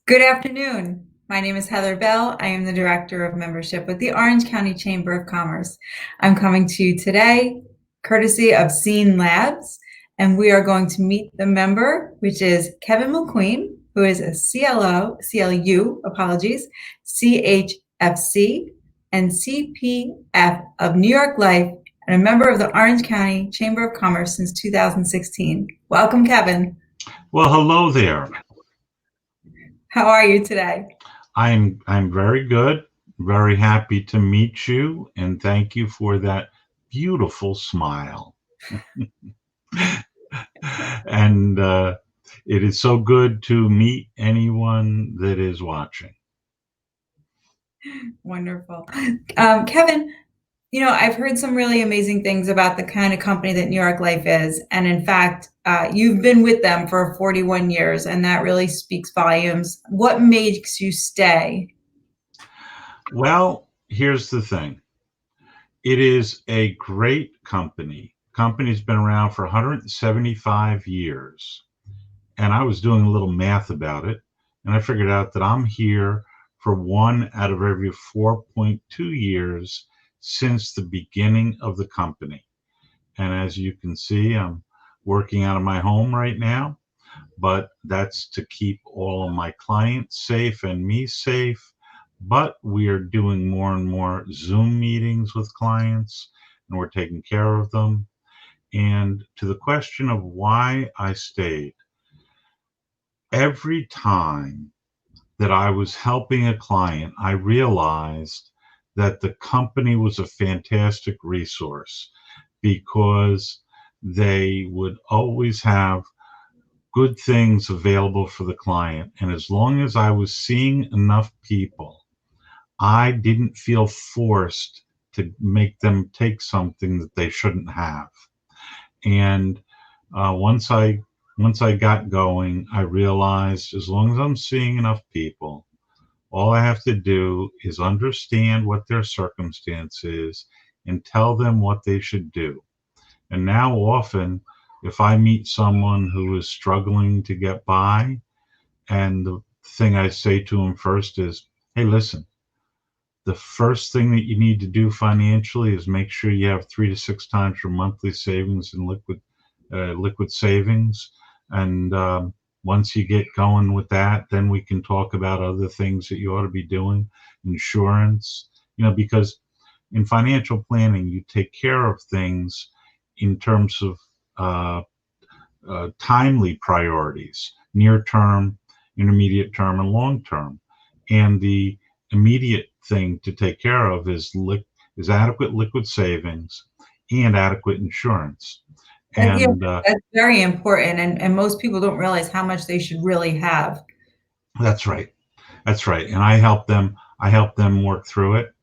Good afternoon. My name is Heather Bell. I am the Director of Membership with the Orange County Chamber of Commerce. I'm coming to you today courtesy of Scene Labs, and we are going to meet the member, which is Kevin McQueen, who is a CLU, CHFC, and CPF of New York Life, and a member of the Orange County Chamber of Commerce since 2016. Welcome, Kevin. Well, hello there. How are you today? I'm very good, very happy to meet you, and thank you for that beautiful smile. And it is so good to meet anyone that is watching. Wonderful. Kevin, I've heard some really amazing things about the kind of company that New York Life is. And in fact, you've been with them for 41 years, and that really speaks volumes. What makes you stay? Well, here's the thing. It is a great company. Company's been around for 175 years. And I was doing a little math about it, and I figured out that I'm here for one out of every 4.2 years since the beginning of the company. And as you can see, I'm working out of my home right now, but that's to keep all of my clients safe and me safe. But we are doing more and more Zoom meetings with clients, and we're taking care of them. And to the question of why I stayed, every time that I was helping a client, I realized that the company was a fantastic resource because they would always have good things available for the client. And as long as I was seeing enough people, I didn't feel forced to make them take something that they shouldn't have. And uh, once I once I got going, I realized as long as I'm seeing enough people, all I have to do is understand what their circumstance is and tell them what they should do. And now often, if I meet someone who is struggling to get by, and the thing I say to them first is, hey, listen, the first thing that you need to do financially is make sure you have 3 to 6 times your monthly savings in liquid savings. And once you get going with that, then we can talk about other things that you ought to be doing, insurance, because in financial planning, you take care of things in terms of uh, timely priorities, near term, intermediate term, and long term. And the immediate thing to take care of is adequate liquid savings and adequate insurance. Yeah, And that's very important, and most people don't realize how much they should really have. that's right. That's right. And I help them work through it.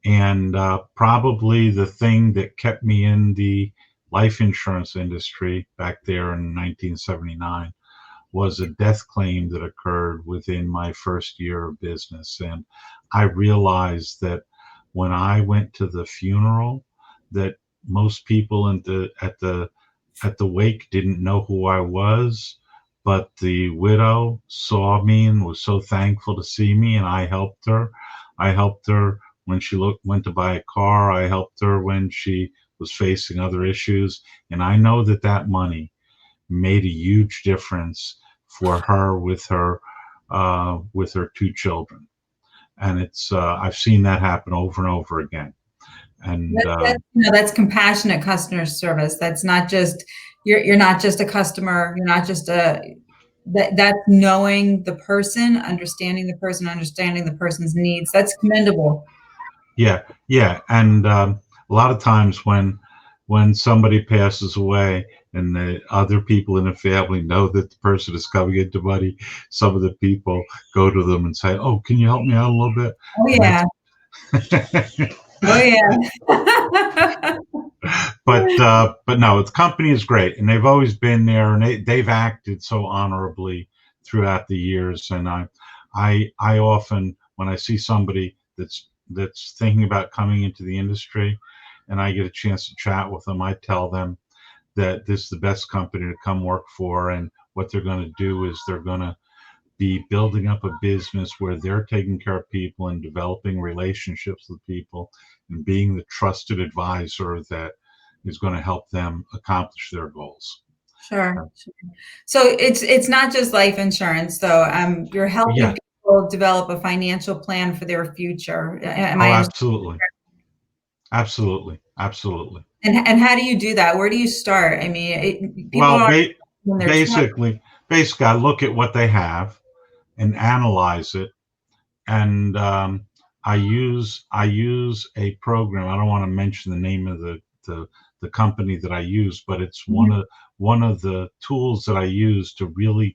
And probably the thing that kept me in the life insurance industry back there in 1979 was a death claim that occurred within my first year of business. And I realized that when I went to the funeral, that most people at the wake didn't know who I was, but the widow saw me and was so thankful to see me, and I helped her. I helped her when she went to buy a car. I helped her when she was facing other issues, and I know that that money made a huge difference for her with her 2 children. And it's I've seen that happen over and over again. And That's compassionate customer service. That's not just you're not just a customer. You're not just that's knowing the person, understanding the person's needs. That's commendable. yeah, yeah, and a lot of times when somebody passes away and the other people in the family know that the person is coming into money, some of the people go to them and say, "Oh, can you help me out a little bit?" Oh And yeah. that's Oh yeah. but no, the company is great, and they've always been there, and they've acted so honorably throughout the years. And I often, when I see somebody that's thinking about coming into the industry, and I get a chance to chat with them, I tell them that this is the best company to come work for, and what they're going to do is they're going to be building up a business where they're taking care of people and developing relationships with people and being the trusted advisor that is going to help them accomplish their goals. Sure, sure. So it's not just life insurance, though. You're helping Yeah. people develop a financial plan for their future. Am Oh, I understanding? absolutely. Absolutely. Absolutely. And how do you do that? Where do you start? I mean, people Well, are in their 20s. basically, I look at what they have and analyze it, and I use a program. I don't want to mention the name of the company that I use, but it's one of the tools that I use to really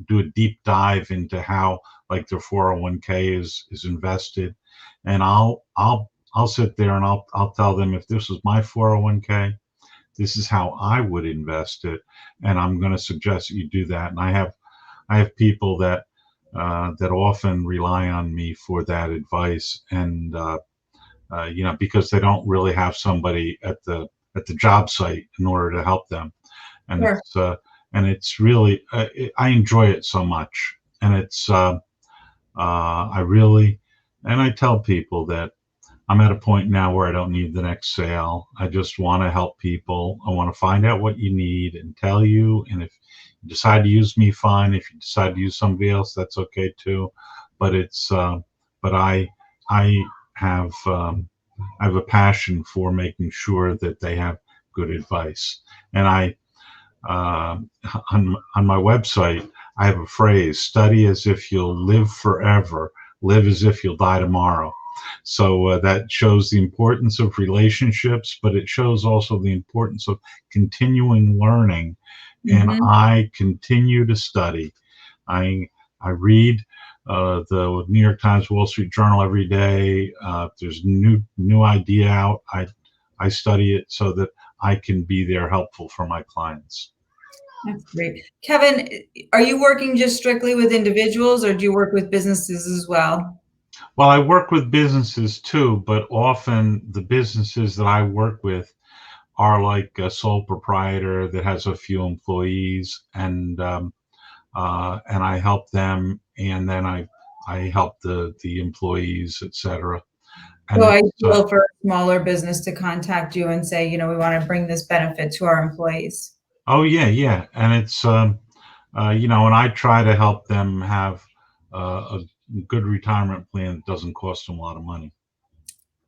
do a deep dive into how like their 401k is invested, and I'll sit there and I'll tell them if this was my 401k, this is how I would invest it, and I'm going to suggest that you do that. And I have people that often rely on me for that advice, and because they don't really have somebody at the job site in order to help them, and Sure. it's really I enjoy it so much, and I really and I tell people that I'm at a point now where I don't need the next sale. I just want to help people. I want to find out what you need and tell you. And if you decide to use me, fine. If you decide to use somebody else, that's okay too. But but I have, I have a passion for making sure that they have good advice. And uh, on my website, I have a phrase: "Study as if you'll live forever. Live as if you'll die tomorrow." So that shows the importance of relationships, but it shows also the importance of continuing learning. And Hmm. I continue to study. I read the New York Times, Wall Street Journal every day. If there's new idea out, I study it so that I can be there helpful for my clients. That's great. Kevin, are you working just strictly with individuals, or do you work with businesses as well? Well, I work with businesses too, but often the businesses that I work with are like a sole proprietor that has a few employees, and I help them, and then I help the employees, etc. And So it's ideal for a smaller business to contact you and say, we want to bring this benefit to our employees. oh yeah, yeah, and it's and I try to help them have a good retirement plan that doesn't cost them a lot of money.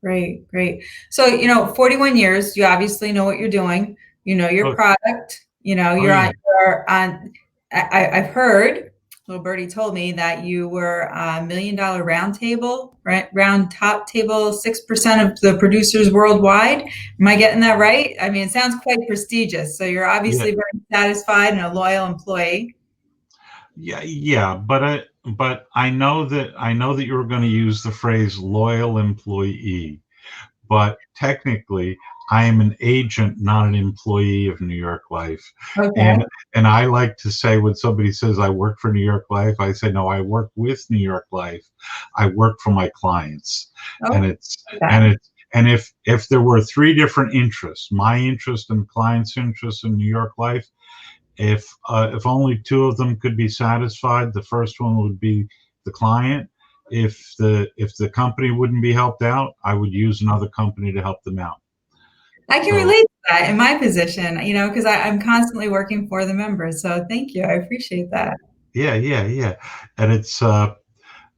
Great, great. So, 41 years, you obviously know what you're doing. You know your Oh, product. oh yeah, You're on. I've heard, little birdie told me that you were a $1 million round table, right? Round top table, 6% of the producers worldwide. Am I getting that right? I mean, it sounds quite prestigious. So you're yeah, obviously very satisfied and a loyal employee. yeah, yeah. But I know that you were going to use the phrase loyal employee. But technically, I am an agent, not an employee of New York Life. Okay. And I like to say, when somebody says I work for New York Life, I say no, I work with New York Life. I work for my clients, Okay. and it's That. and it's and if there were three different interests, my interest and client's interest in New York Life, if only two of them could be satisfied, the first one would be the client. If the company wouldn't be helped out, I would use another company to help them out. I can So relate to that in my position, because I'm constantly working for the members. So thank you. I appreciate that. yeah, yeah, yeah, and it's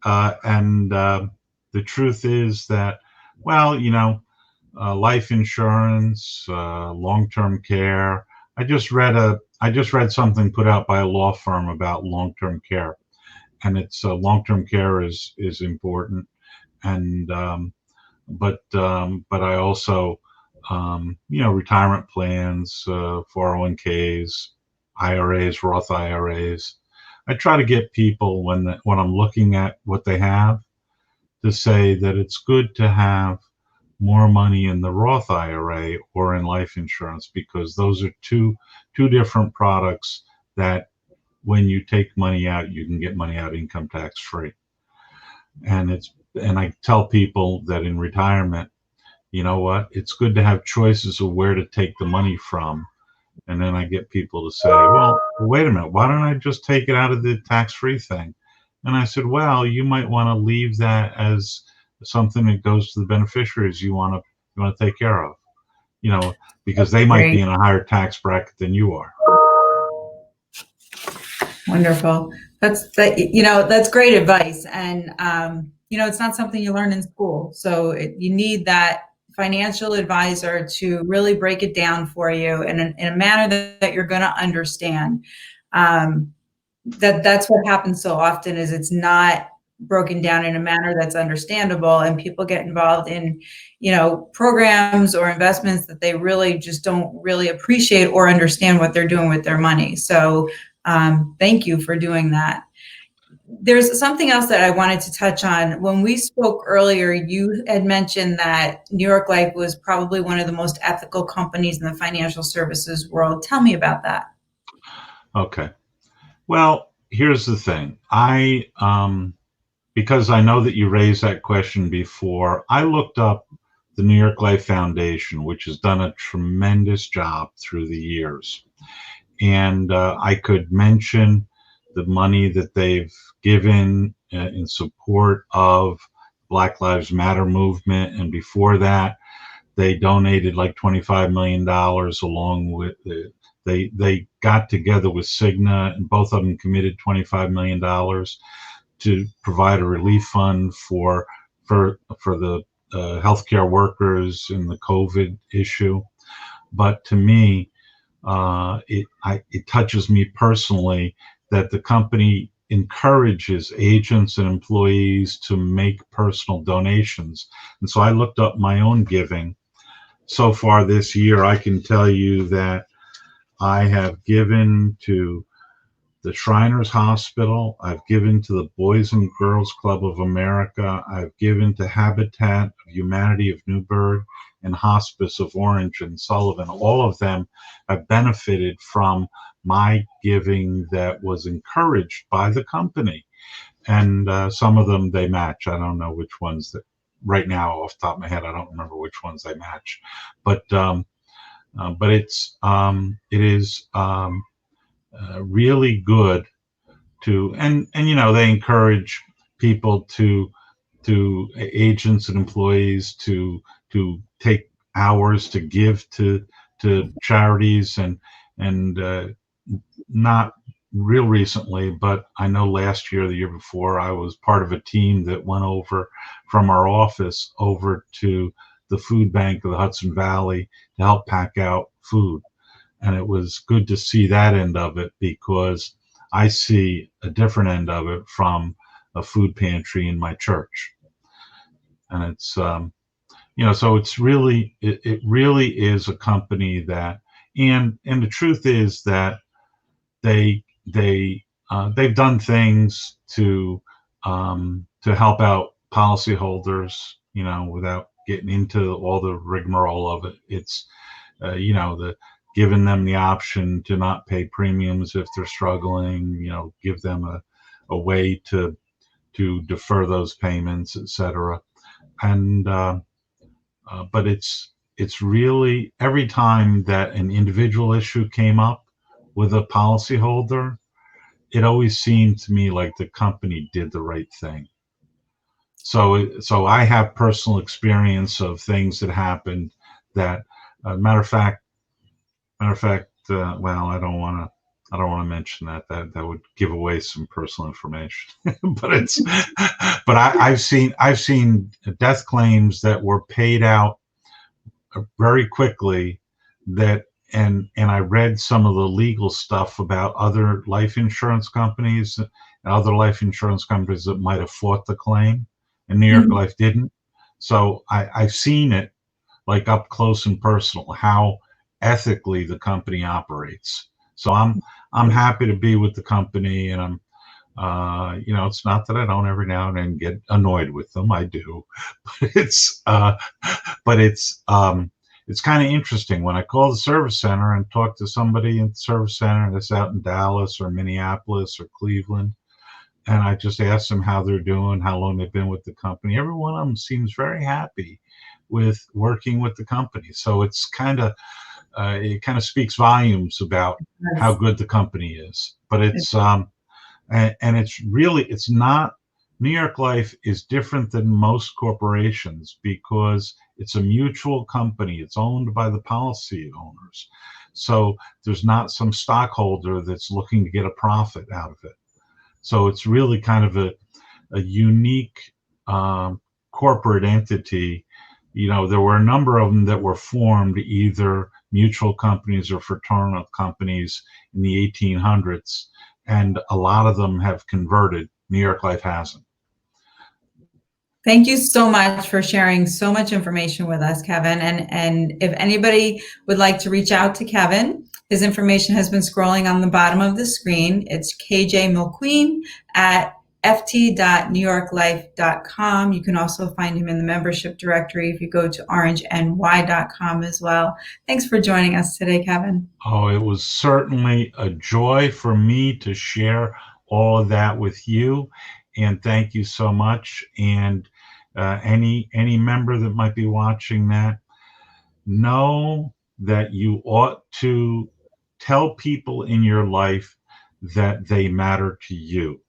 and the truth is that, well, life insurance, long-term care. I just read something put out by a law firm about long-term care, and it's long-term care is important, and but I also retirement plans, 401ks, IRAs, Roth IRAs. I try to get people when I'm looking at what they have to say that it's good to have more money in the Roth IRA or in life insurance, because those are two different products that when you take money out, you can get money out income tax free. And I tell people that in retirement, you know what? It's good to have choices of where to take the money from. And then I get people to say, well, wait a minute, why don't I just take it out of the tax free thing? And I said, well, you might want to leave that as something that goes to the beneficiaries you want to take care of, you know, because they might be Great. in a higher tax bracket than you are. Wonderful. That's great advice. And, it's not something you learn in school. So you need that financial advisor to really break it down for you in a manner that you're going to understand. Um, that's what happens so often is it's not broken down in a manner that's understandable, and people get involved in programs or investments that they really just don't really appreciate or understand what they're doing with their money. So thank you for doing that. There's something else that I wanted to touch on. When we spoke earlier, you had mentioned that New York Life was probably one of the most ethical companies in the financial services world. Tell me about that. Okay. Well, here's the thing. Because I know that you raised that question before, I looked up the New York Life Foundation, which has done a tremendous job through the years. And I could mention the money that they've given in support of Black Lives Matter movement. And before that, they donated like $25 million along with they got together with Cigna, and both of them committed $25 million to provide a relief fund for the healthcare workers in the COVID issue. But to me, it touches me personally that the company encourages agents and employees to make personal donations. And so I looked up my own giving. So far this year, I can tell you that I have given to the Shriners Hospital. I've given to the Boys and Girls Club of America. I've given to Habitat of Humanity of Newburgh and Hospice of Orange and Sullivan. All of them have benefited from my giving that was encouraged by the company. And some of them they match. I don't know which ones that right now off the top of my head. I don't remember which ones they match, but it is really good to and they encourage people to agents and employees to take hours to give to charities and not real recently, but I know last year, the year before, I was part of a team that went over from our office over to the food bank of the Hudson Valley to help pack out food. And it was good to see that end of it because I see a different end of it from a food pantry in my church. And so it really is a company that, and the truth is that they've done things to help out policyholders, without getting into all the rigmarole of it. It's the giving them the option to not pay premiums if they're struggling, give them a way to defer those payments, etc. And but it's really every time that an individual issue came up with a policyholder, it always seemed to me like the company did the right thing. So I have personal experience of things that happened that, matter of fact, well, I don't want to mention that. That would give away some personal information. but it's, but I've seen death claims that were paid out very quickly. And I read some of the legal stuff about other life insurance companies and other life insurance companies that might have fought the claim, and New York Mhm. Life didn't. So I've seen it like up close and personal how ethically the company operates. So I'm happy to be with the company, and I'm it's not that I don't every now and then get annoyed with them. I do, but it's kind of interesting when I call the service center and talk to somebody in the service center that's out in Dallas or Minneapolis or Cleveland, and I just ask them how they're doing, how long they've been with the company. Every one of them seems very happy with working with the company. So it kind of speaks volumes about how Yes. good the company is. But And it's not, New York Life is different than most corporations because it's a mutual company. It's owned by the policy owners. So there's not some stockholder that's looking to get a profit out of it. So it's really kind of a unique corporate entity. There were a number of them that were formed, either mutual companies or fraternal companies in the 1800s, and a lot of them have converted. New York Life hasn't. Thank you so much for sharing so much information with us, Kevin. And if anybody would like to reach out to Kevin, his information has been scrolling on the bottom of the screen. It's kjmilqueen@ft.newyorklife.com. You can also find him in the membership directory if you go to orangeny.com as well. Thanks for joining us today, Kevin. Oh, it was certainly a joy for me to share all of that with you. And thank you so much. And any member that might be watching that, know that you ought to tell people in your life that they matter to you.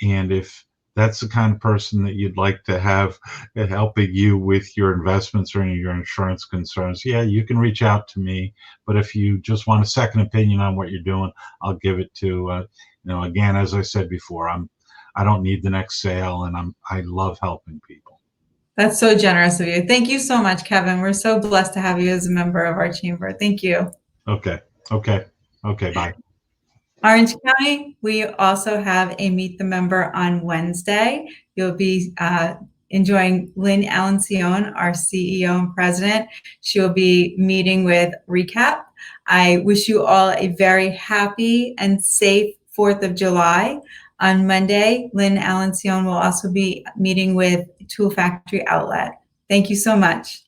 And if that's the kind of person that you'd like to have helping you with your investments or any of your insurance concerns, yeah, you can reach out to me. But if you just want a second opinion on what you're doing, I'll give it to, again, as I said before, I don't need the next sale, and I love helping people. That's so generous of you. Thank you so much, Kevin. We're so blessed to have you as a member of our chamber. Thank you. Okay, bye. Orange County, we also have a Meet the Member on Wednesday. You'll be enjoying Lynn Alencione, our CEO and president. She'll be meeting with Recap. I wish you all a very happy and safe 4th of July. On Monday, Lynn Alencione will also be meeting with Tool Factory Outlet. Thank you so much.